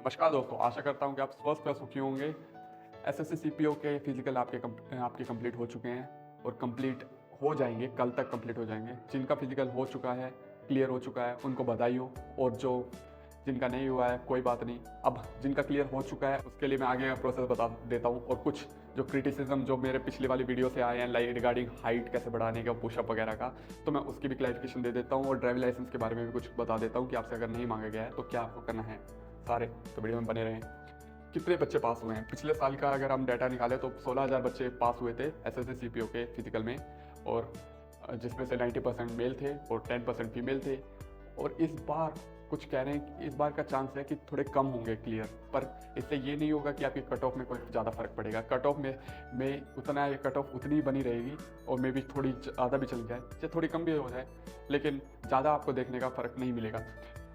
नमस्कार दोस्तों, आशा करता हूँ कि आप स्वस्थ व सुखी होंगे। एसएससी सीपीओ के फिजिकल आपके कंप्लीट हो चुके हैं और कंप्लीट हो जाएंगे, कल तक कंप्लीट हो जाएंगे। जिनका फिजिकल हो चुका है, क्लियर हो चुका है, उनको बधाई हो। और जिनका नहीं हुआ है कोई बात नहीं। अब जिनका क्लियर हो चुका है उसके लिए मैं आगे का प्रोसेस बता देता हूँ। और कुछ जो क्रिटिसिज्म जो मेरे पिछली वाली वीडियो से आए हैं लाइक रिगार्डिंग हाइट कैसे बढ़ाने का, पुशअप वगैरह का, तो मैं उसकी भी क्लैरिफिकेशन दे देता हूँ। और ड्राइविंग लाइसेंस के बारे में भी कुछ बता देता हूँ कि आपसे अगर नहीं मांगा गया है तो क्या आपको करना है। सारे तो वीडियो में बने रहें। कितने बच्चे पास हुए हैं पिछले साल का अगर हम डाटा निकालें तो 16,000 बच्चे पास हुए थे एसएससी सीपीओ के फिजिकल में। और जिसमें से 90% मेल थे और 10% फीमेल थे। और इस बार कुछ कह रहे हैं कि इस बार का चांस है कि थोड़े कम होंगे क्लियर, पर इससे ये नहीं होगा कि आपकी कट ऑफ में कोई ज़्यादा फर्क पड़ेगा। कट ऑफ में उतना कट ऑफ उतनी बनी रहेगी और मे भी थोड़ी ज़्यादा भी चल जाए, चाहे थोड़ी कम भी हो जाए, लेकिन ज़्यादा आपको देखने का फ़र्क नहीं मिलेगा।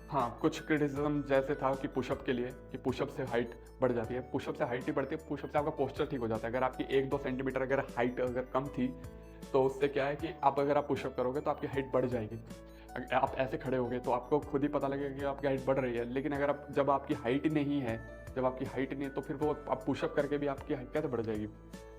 हाँ, कुछ क्रिटिसिज्म जैसे था कि पुशअप के लिए कि पुशअप से हाइट बढ़ जाती है। पुशअप से हाइट ही बढ़ती है, पुशअप से आपका पोस्चर ठीक हो जाता है। अगर आपकी 1-2 सेंटीमीटर अगर हाइट अगर कम थी तो उससे क्या है कि अगर आप पुशअप करोगे तो आपकी हाइट बढ़ जाएगी। आप ऐसे खड़े हो गए तो आपको खुद ही पता लगेगा कि आपकी हाइट बढ़ रही है। लेकिन अगर आप जब आपकी हाइट नहीं है तो फिर वो आप पुशअप करके भी आपकी हाइट कैसे बढ़ जाएगी।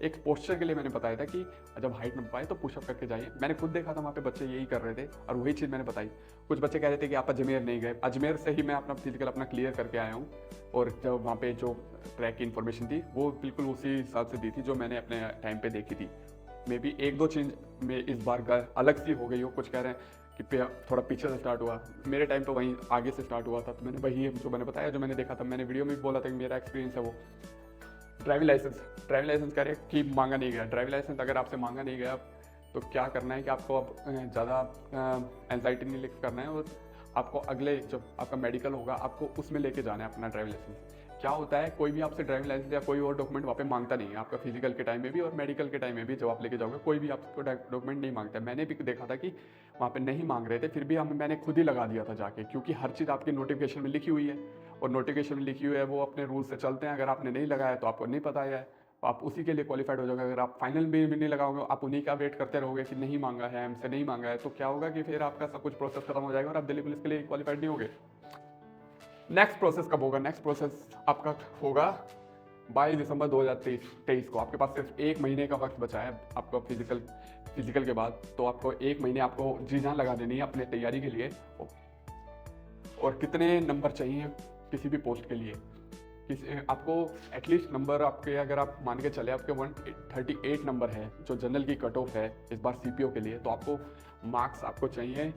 एक पोस्चर के लिए मैंने बताया था कि जब हाइट न पाए तो पुशअप करके जाइए। मैंने खुद देखा था वहाँ पे बच्चे यही कर रहे थे और वही चीज़ मैंने बताई। कुछ बच्चे कह रहे थे कि आप अजमेर नहीं गए। अजमेर से ही मैं अपना फिजिकल अपना क्लियर करके आया हूँ। और जब वहाँ पे जो ट्रैक की इन्फॉर्मेशन थी वो बिल्कुल उसी हिसाब से दी थी जो मैंने अपने टाइम पे देखी थी। मे बी 1-2 चेंज में इस बार का अलग सी हो गई हो। कुछ कह रहे हैं कि थोड़ा पीछे से स्टार्ट हुआ, मेरे टाइम पे वहीं आगे से स्टार्ट हुआ था। तो मैंने वही जो मैंने बताया, जो मैंने देखा था, मैंने वीडियो में भी बोला था कि मेरा एक्सपीरियंस है वो। ड्राइविंग लाइसेंस कह रहे कि मांगा नहीं गया। ड्राइविंग लाइसेंस अगर आपसे मांगा नहीं गया तो क्या करना है कि आपको अब ज़्यादा एंजाइटी नहीं लेकर करना है। और आपको अगले जब आपका मेडिकल होगा आपको उसमें लेके जाना है अपना ड्राइविंग लाइसेंस। क्या होता है, कोई भी आपसे ड्राइविंग लाइसेंस या कोई और डॉक्यूमेंट वहाँ पे मांगता नहीं है। आपका फिजिकल के टाइम में भी और मेडिकल के टाइम में भी जब आप लेके जाओगे कोई भी आपको डॉक्यूमेंट नहीं मांगता है। मैंने भी देखा था कि वहाँ पे नहीं मांग रहे थे, फिर भी मैंने खुद ही लगा दिया था जाके, क्योंकि हर चीज़ आपकी नोटिफिकेशन में लिखी हुई है। और नोटिफिकेशन में लिखी हुई है वो अपने रूल से चलते हैं। अगर आपने नहीं लगाया तो आपको नहीं पता है, तो आप उसी के लिए क्वालिफाइड हो जाओगे। अगर आप फाइनल भी नहीं लगाओगे, आप उन्हीं का वेट करते रहोगे कि नहीं मांगा है, हमसे नहीं मांगा है, तो क्या होगा कि फिर आपका सब कुछ प्रोसेस खत्म हो जाएगा और आप दिल्ली पुलिस के लिए क्वालिफाइड नहीं होगे। नेक्स्ट प्रोसेस कब होगा? नेक्स्ट प्रोसेस आपका होगा 22 दिसंबर 2023 को। आपके पास सिर्फ 1 महीने का वक्त बचा है आपको फिजिकल के बाद। तो आपको 1 महीने आपको जी जान लगा देनी है अपने तैयारी के लिए। और कितने नंबर चाहिए किसी भी पोस्ट के लिए, आपको एटलीस्ट नंबर आपके, अगर आप मान के चले आपके 138 नंबर है जो जनरल की कट ऑफ है इस बार सीपीओ के लिए, तो आपको मार्क्स आपको चाहिए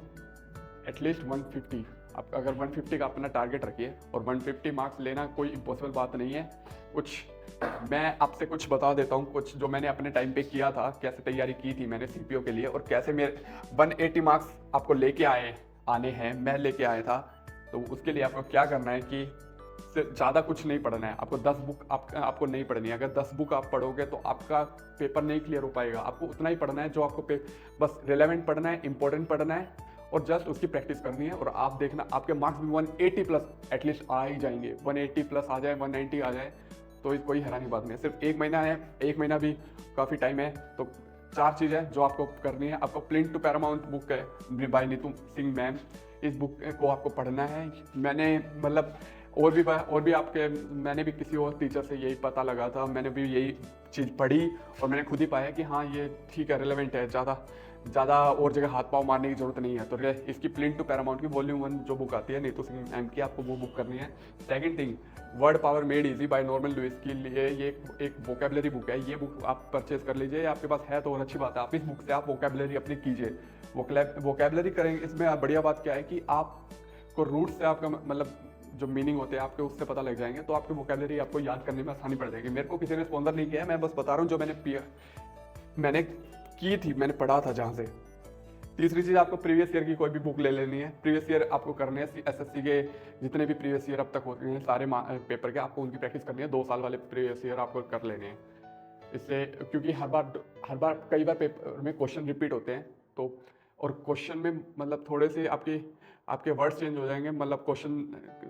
एटलीस्ट 150। आप अगर 150 का अपना टारगेट रखिए। और 150 मार्क्स लेना कोई इम्पॉसिबल बात नहीं है। मैं आपसे कुछ बता देता हूँ, कुछ जो मैंने अपने टाइम पे किया था, कैसे तैयारी की थी मैंने सीपीओ के लिए और कैसे मेरे 180 मार्क्स आपको आने हैं, मैं लेके आया था। तो उसके लिए आपको क्या करना है कि ज़्यादा कुछ नहीं पढ़ना है। आपको 10 बुक आपको नहीं पढ़नी है। अगर 10 बुक आप पढ़ोगे तो आपका पेपर नहीं क्लियर हो पाएगा। आपको उतना ही पढ़ना है जो आपको बस रिलेवेंट पढ़ना है, इंपॉर्टेंट पढ़ना है और जस्ट उसकी प्रैक्टिस करनी है। और आप देखना आपके मार्क्स भी 180 प्लस एटलीस्ट आ ही जाएंगे। 180 प्लस आ जाए, 190 आ जाए तो कोई हैरानी बात नहीं है। सिर्फ 1 महीना है, 1 महीना भी काफ़ी टाइम है। तो 4 चीज़ें जो आपको करनी है। आपको प्लिंट टू पैरामाउंट बुक है बाय नीतू सिंह मैम, इस बुक को आपको पढ़ना है। मैंने मतलब और भी मैंने भी किसी और टीचर से यही पता लगा था, मैंने भी यही चीज़ पढ़ी और मैंने खुद ही पाया कि हाँ ये ठीक है, रिलेवेंट है। ज़्यादा और जगह हाथ पाँव मारने की जरूरत नहीं है। तो इसकी प्लिंट टू पैरामाउंट की वॉल्यूम 1 जो बुक आती है नीतू सिंह मैम की, आपको वो बुक करनी है। Second thing, Word Power Made Easy by Norman Lewis के लिए ये एक वोकेबलरी बुक है। ये बुक आप परचेज कर लीजिए, आपके पास है तो और अच्छी बात है। आप इस बुक से आप वोकेबलरी अपनी कीजिए, वोकेबलरी करेंगे। इसमें बढ़िया बात क्या है कि आपको रूट से आपका मतलब जो मीनिंग होते हैं आपके उससे पता लग जाएंगे, तो आपकी वोकेबलरी आपको याद करने में आसानी पड़ जाएगी। मेरे को किसी ने स्पॉन्सर नहीं किया है, मैं बस बता रहा हूँ जो मैंने की थी, मैंने पढ़ा था जहाँ से। तीसरी चीज़, आपको प्रीवियस ईयर की कोई भी बुक ले लेनी है। प्रीवियस ईयर आपको करने हैं एसएससी के जितने भी प्रीवियस ईयर अब तक होते हैं सारे पेपर के, आपको उनकी प्रैक्टिस करनी है। 2 साल वाले प्रीवियस ईयर आपको कर लेने हैं। इससे क्योंकि हर बार कई बार पेपर में क्वेश्चन रिपीट होते हैं, तो और क्वेश्चन में मतलब थोड़े से आपके वर्ड्स चेंज हो जाएंगे, मतलब क्वेश्चन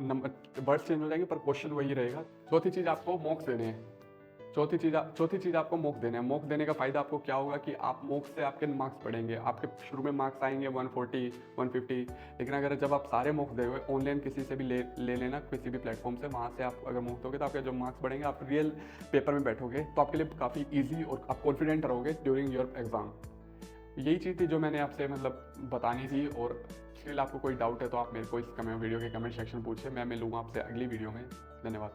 नंबर वर्ड्स चेंज हो जाएंगे पर क्वेश्चन वही रहेगा। चौथी चीज़, आपको मॉक्स देने हैं। चौथी चीज़ आपको मॉक देना है। मॉक देने का फ़ायदा आपको क्या होगा कि आप मॉक से आपके मार्क्स बढ़ेंगे। आपके शुरू में मार्क्स आएंगे 140 150, लेकिन अगर जब आप सारे मॉक्स दोगे ऑनलाइन किसी से भी ले लेना, किसी भी प्लेटफॉर्म से, वहाँ से आप अगर मॉक दोगे तो आपके जो मार्क्स बढ़ेंगे, आप रियल पेपर में बैठोगे तो आपके लिए काफ़ी ईजी और आप कॉन्फिडेंट रहोगे ड्यूरिंग योर एग्ज़ाम। यही चीज़ थी जो मैंने आपसे मतलब बतानी थी। और स्टिल आपको कोई डाउट है तो आप मेरे को इस वीडियो के कमेंट सेक्शन पूछे, मैं मिलूँगा आपसे अगली वीडियो में। धन्यवाद।